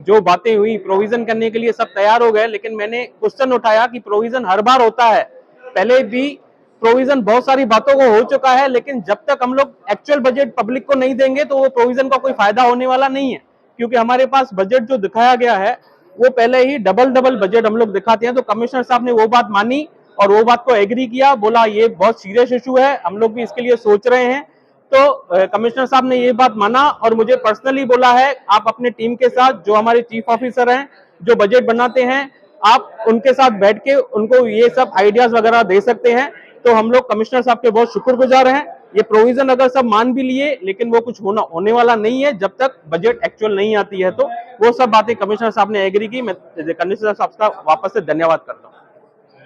जो बातें हुई प्रोविजन करने के लिए सब तैयार हो गए, लेकिन मैंने क्वेश्चन उठाया कि प्रोविजन हर बार होता है, पहले भी प्रोविजन बहुत सारी बातों को हो चुका है, लेकिन जब तक हम लोग एक्चुअल बजट पब्लिक को नहीं देंगे तो वो प्रोविजन का कोई फायदा होने वाला नहीं है, क्योंकि हमारे पास बजट जो दिखाया गया है वो पहले ही डबल बजट हम लोग दिखाते हैं। तो कमिश्नर साहब ने वो बात मानी और वो बात को एग्री किया, बोला ये बहुत सीरियस इशू है, हम लोग भी इसके लिए सोच रहे हैं। तो कमिश्नर साहब ने ये बात माना और मुझे पर्सनली बोला है आप अपने टीम के साथ, जो हमारे चीफ ऑफिसर हैं जो बजट बनाते हैं, आप उनके साथ बैठ के उनको ये सब आइडियाज वगैरह दे सकते हैं। तो हम लोग कमिश्नर साहब के बहुत शुक्रगुजार हैं। ये प्रोविजन अगर सब मान भी लिए, लेकिन वो कुछ होने वाला नहीं है जब तक बजट एक्चुअल नहीं आती है। तो वो सब बातें कमिश्नर साहब ने एग्री की। मैं कमिश्नर साहब का वापस से धन्यवाद करता हूँ।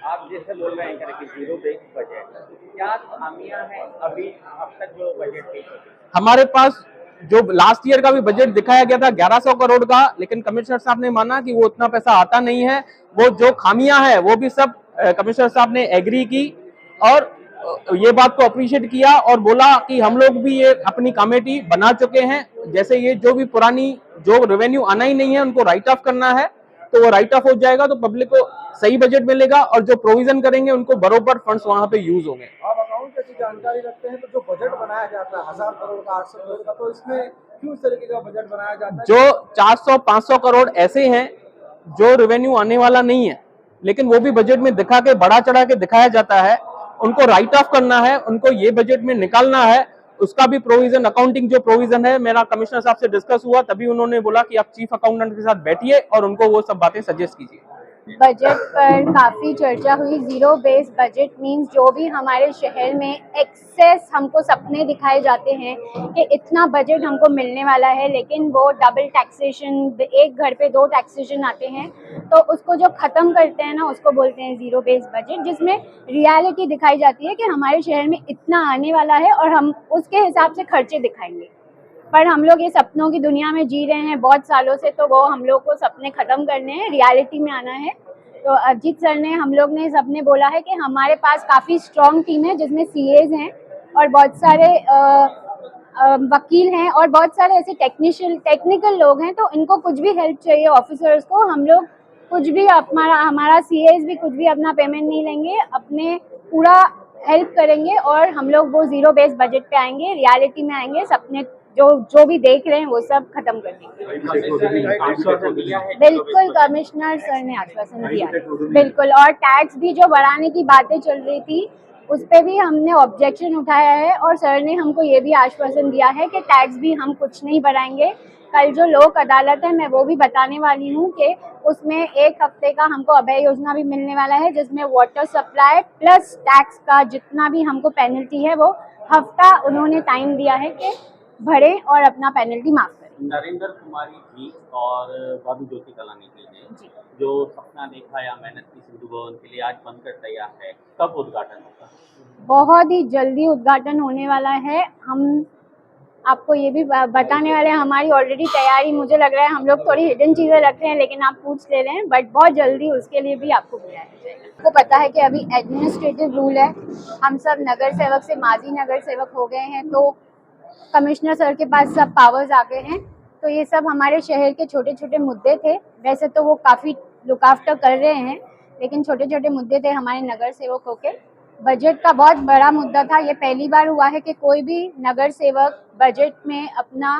आप जैसे बोल रहे हैं कि जीरो बेस्ड बजट, क्या खामियां हैं अभी अब तक जो बजट पेश होती है? हमारे पास जो लास्ट ईयर का भी बजट दिखाया गया था 1100 करोड़ का, लेकिन कमिश्नर साहब ने माना कि वो उतना पैसा आता नहीं है। वो जो खामियां हैं वो भी सब कमिश्नर साहब ने एग्री की और ये बात को अप्रिशिएट किया और बोला कि हम लोग भी ये अपनी कमेटी बना चुके हैं, जैसे ये जो भी पुरानी जो रेवेन्यू आना ही नहीं है उनको राइट ऑफ करना है, तो वो राइट ऑफ हो जाएगा, तो पब्लिक को सही बजट मिलेगा और जो प्रोविजन करेंगे उनको बरोबर फंड्स वहां पे यूज होंगे। आप अकाउंट की जानकारी रखते हैं, तो जो बजट बनाया जाता है 1000 करोड़ का, 800 करोड़ का, तो इसमें क्यों इस तरीके का बजट बनाया जाता है? जो 400-500 करोड़ ऐसे हैं जो रेवेन्यू आने वाला नहीं है, लेकिन वो भी बजट में दिखा के बढ़ा चढ़ा के दिखाया जाता है, उनको राइट ऑफ करना है, उनको ये बजट में निकालना है, उसका भी प्रोविजन, अकाउंटिंग जो प्रोविजन है, मेरा कमिश्नर साहब से डिस्कस हुआ, तभी उन्होंने बोला कि आप चीफ अकाउंटेंट के साथ बैठिए और उनको वो सब बातें सजेस्ट कीजिए। बजट पर काफ़ी चर्चा हुई। ज़ीरो बेस्ड बजट मीन्स जो भी हमारे शहर में एक्सेस हमको सपने दिखाए जाते हैं कि इतना बजट हमको मिलने वाला है, लेकिन वो डबल टैक्सेशन, एक घर पे 2 टैक्सेशन आते हैं, तो उसको जो ख़त्म करते हैं ना उसको बोलते हैं ज़ीरो बेस्ड बजट, जिसमें रियलिटी दिखाई जाती है कि हमारे शहर में इतना आने वाला है और हम उसके हिसाब से खर्चे दिखाएंगे। पर हम लोग ये सपनों की दुनिया में जी रहे हैं बहुत सालों से, तो वो हम लोग को सपने खत्म करने हैं, रियलिटी में आना है। तो अजीत सर ने, हम लोग ने सबने बोला है कि हमारे पास काफ़ी स्ट्रॉन्ग टीम है जिसमें सीएज हैं और बहुत सारे वकील हैं और बहुत सारे ऐसे टेक्निकल लोग हैं, तो इनको कुछ भी हेल्प चाहिए ऑफिसर्स को, हम लोग कुछ भी हमारा सीएज भी कुछ भी अपना पेमेंट नहीं लेंगे, अपने पूरा हेल्प करेंगे और हम लोग वो ज़ीरो बेस्ड बजट पे आएंगे, रियलिटी में आएंगे, सपने जो भी देख रहे हैं वो सब खत्म कर देंगे। बिल्कुल, कमिश्नर सर ने आश्वासन दिया है, बिल्कुल। और टैक्स भी जो बढ़ाने की बातें चल रही थी उस पर भी हमने ऑब्जेक्शन उठाया है और सर ने हमको ये भी आश्वासन दिया है कि टैक्स भी हम कुछ नहीं बढ़ाएंगे। कल जो लोक अदालत है मैं वो भी बताने वाली हूँ कि उसमें 1 हफ्ते का हमको अभय योजना भी मिलने वाला है, जिसमें वाटर सप्लाई प्लस टैक्स का जितना भी हमको पेनल्टी है वो हफ्ता उन्होंने टाइम दिया है कि भरे और अपना पेनल्टी माफ करें। नरेंद्र कुमारी जी और भाभी ज्योति कलानी जी ने जो सपना देखा या मेहनत की सिंधु भवन के लिए आज बनकर तैयार है, कब उद्घाटन होगा? बहुत ही जल्दी उद्घाटन होने वाला है। हम आपको ये भी बताने वाले हैं, हमारी ऑलरेडी तैयारी, मुझे लग रहा है हम लोग थोड़ी हिडन चीज़ें रखते हैं लेकिन आप पूछ ले रहे हैं, बट बहुत जल्दी उसके लिए भी आपको बुलाया जाएगा। आपको पता है कि अभी एडमिनिस्ट्रेटिव रूल है, हम सब नगर सेवक से माजी नगर सेवक हो गए हैं, तो कमिश्नर सर के पास सब पावर्स आ गए हैं। तो ये सब हमारे शहर के छोटे छोटे मुद्दे थे, वैसे तो वो काफ़ी लुक आफ्टर कर रहे हैं, लेकिन छोटे छोटे मुद्दे थे हमारे नगर सेवकों के। बजट का बहुत बड़ा मुद्दा था, ये पहली बार हुआ है कि कोई भी नगर सेवक बजट में अपना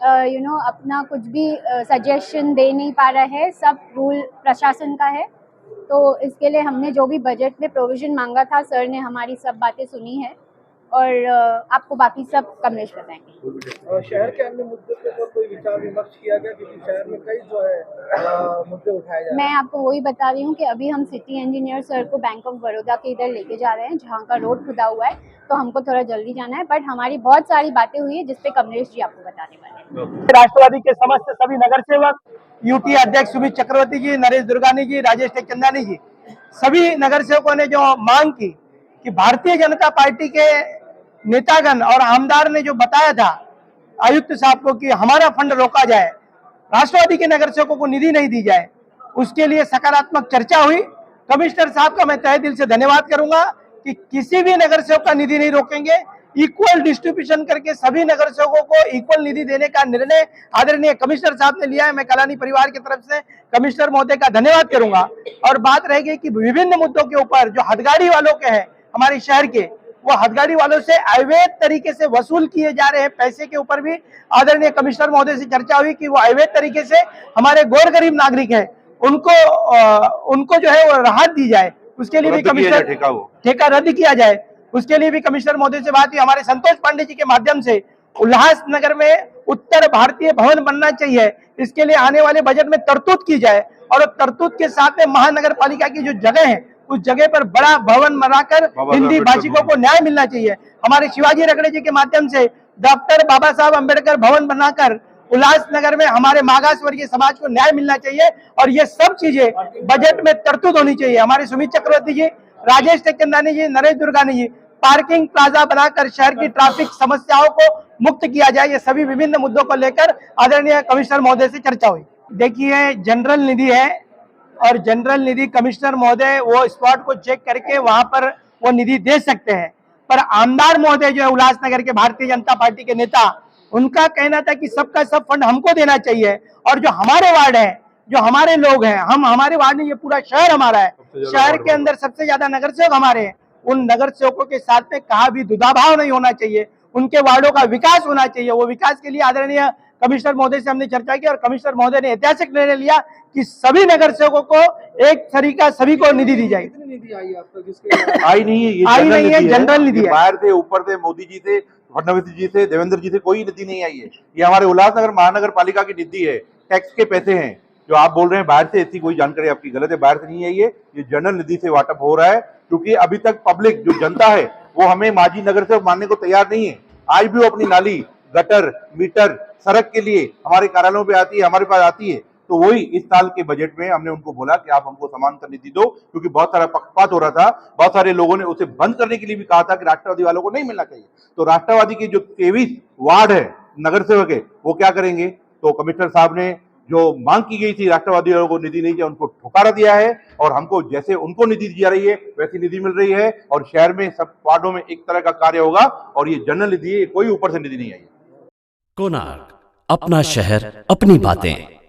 अपना कुछ भी सजेशन दे नहीं पा रहा है, सब रूल प्रशासन का है। तो इसके लिए हमने जो भी बजट में प्रोविज़न मांगा था, सर ने हमारी सब बातें सुनी है और आपको बाकी सब कमलेश बताएंगे। शहर के अन्य मुद्दों के ऊपर कोई विचार विमर्श किया गया, क्योंकि शहर में कई जो है मुद्दे उठाए जा रहे हैं। मैं आपको वही बता रही हूँ कि अभी हम सिटी इंजीनियर सर को बैंक ऑफ बड़ौदा के इधर लेके जा रहे हैं, जहाँ का रोड खुदा हुआ है, तो हमको थोड़ा जल्दी जाना है, बट हमारी बहुत सारी बातें हुई है जिसपे कमलेश जी आपको बताने वाले हैं। राष्ट्रवादी के समस्त सभी नगर सेवक, यूटी अध्यक्ष सुमित चक्रवर्ती जी, नरेश दुर्गानी जी, राजेश टेकचंदानी जी, सभी नगर सेवकों ने जो मांग की कि भारतीय जनता पार्टी के नेतागण और आमदार ने जो बताया था आयुक्त साहब को कि हमारा फंड रोका जाए, राष्ट्रवादी के नगर सेवकों को निधि नहीं दी जाए, उसके लिए सकारात्मक चर्चा हुई। कमिश्नर साहब का मैं तहे दिल से धन्यवाद करूंगा कि किसी भी नगर सेवक का निधि नहीं रोकेंगे। इक्वल डिस्ट्रीब्यूशन करके सभी नगर सेवकों को इक्वल निधि देने का निर्णय आदरणीय कमिश्नर साहब ने लिया है। मैं कलानी परिवार की तरफ से कमिश्नर महोदय का धन्यवाद करूंगा। और बात रह गई कि विभिन्न मुद्दों के ऊपर जो हथगाड़ी वालों के हैं हमारे शहर के, वो हथगाड़ी वालों से अवैध तरीके से वसूल किए जा रहे हैं पैसे के ऊपर भी आदरणीय कमिश्नर महोदय से चर्चा हुई कि वो अवैध तरीके से हमारे गौर गरीब नागरिक हैं उनको जो है वो राहत दी जाए, उसके लिए भी कमिश्नर ठेका रद्द किया जाए, उसके लिए भी कमिश्नर महोदय से बात हुई। हमारे संतोष पांडे जी के माध्यम से उल्लासनगर में उत्तर भारतीय भवन बनना चाहिए, इसके लिए आने वाले बजट में तरतूद की जाए और तरतूद के साथ में महानगर पालिका की जो जगह है उस जगह पर बड़ा भवन बनाकर हिंदी भाषिकों को न्याय मिलना चाहिए। हमारे शिवाजी रगड़े जी के माध्यम से डॉक्टर बाबा साहब अम्बेडकर भवन बनाकर उल्लासनगर में हमारे मागास वर्गीय समाज को न्याय मिलना चाहिए और ये सब चीजें बजट में तरतूद होनी चाहिए। हमारे सुमित चक्रवर्ती जी, राजेश टेकचंदानी जी, नरेश दुर्गानी जी, पार्किंग प्लाजा बनाकर शहर की ट्रैफिक समस्याओं को मुक्त किया जाए, ये सभी विभिन्न मुद्दों को लेकर आदरणीय कमिश्नर महोदय से चर्चा हुई। देखिए, जनरल निधि है और जनरल निधि कमिश्नर महोदय वो स्पॉट को चेक करके वहां पर वो निधि दे सकते हैं, पर आमदार महोदय जो है उल्लासनगर के भारतीय जनता पार्टी के नेता, उनका कहना था कि सबका सब फंड हमको देना चाहिए और जो हमारे वार्ड है, जो हमारे लोग हैं, हमारे वार्ड नहीं, ये पूरा शहर हमारा है, शहर के अंदर सबसे ज्यादा नगर सेवक हमारे हैं, उन नगर सेवकों के साथ में कहा भी दुधाभाव नहीं होना चाहिए, उनके वार्डों का विकास होना चाहिए। वो विकास के लिए आदरणीय कमिश्नर महोदय से हमने चर्चा की और कमिश्नर महोदय ने ऐतिहासिक निर्णय लिया कि सभी नगर सेवकों को एक तरीका सभी को निधि दी जाएगी। कितनी निधि आई आपको जिसके आई नहीं है, ये आई नहीं है, जनरल निधि है। बाहर से, ऊपर से, मोदी जी से, फडणवीस जी से, देवेंद्र जी से कोई निधि नहीं आई है। ये हमारे उल्लासनगर महानगर पालिका की निधि है, टैक्स के पैसे हैं। जो आप बोल रहे हैं बाहर से, ऐसी कोई जानकारी आपकी गलत है, बाहर से नहीं आई है, ये जनरल निधि से वाटअप हो रहा है। क्योंकि अभी तक पब्लिक जो जनता है वो हमें माजी नगर से मानने को तैयार नहीं है। आज भी वो अपनी नाली, गटर, मीटर, सड़क के लिए हमारे कार्यालयों पे आती है, हमारे पास आती है। तो वही इस साल के बजट में हमने उनको बोला कि आप हमको समांतर निधि दो, क्योंकि बहुत सारा पक्षपात हो रहा था। बहुत सारे लोगों ने उसे बंद करने के लिए भी कहा था कि राष्ट्रवादी वालों को नहीं मिलना चाहिए। तो राष्ट्रवादी के जो 23 वार्ड है, नगर सेवक है, वो क्या करेंगे? तो कमिश्नर साहब ने जो मांग की गई थी राष्ट्रवादी वालों को निधि नहीं चाहिए, उनको ठुकारा दिया है और हमको जैसे उनको निधि दी जा रही है वैसी निधि मिल रही है और शहर में सब वार्डों में एक तरह का कार्य होगा। और ये जनरल निधि है, कोई ऊपर से निधि नहीं आई है। कोणार्क, अपना शहर, अपनी बातें।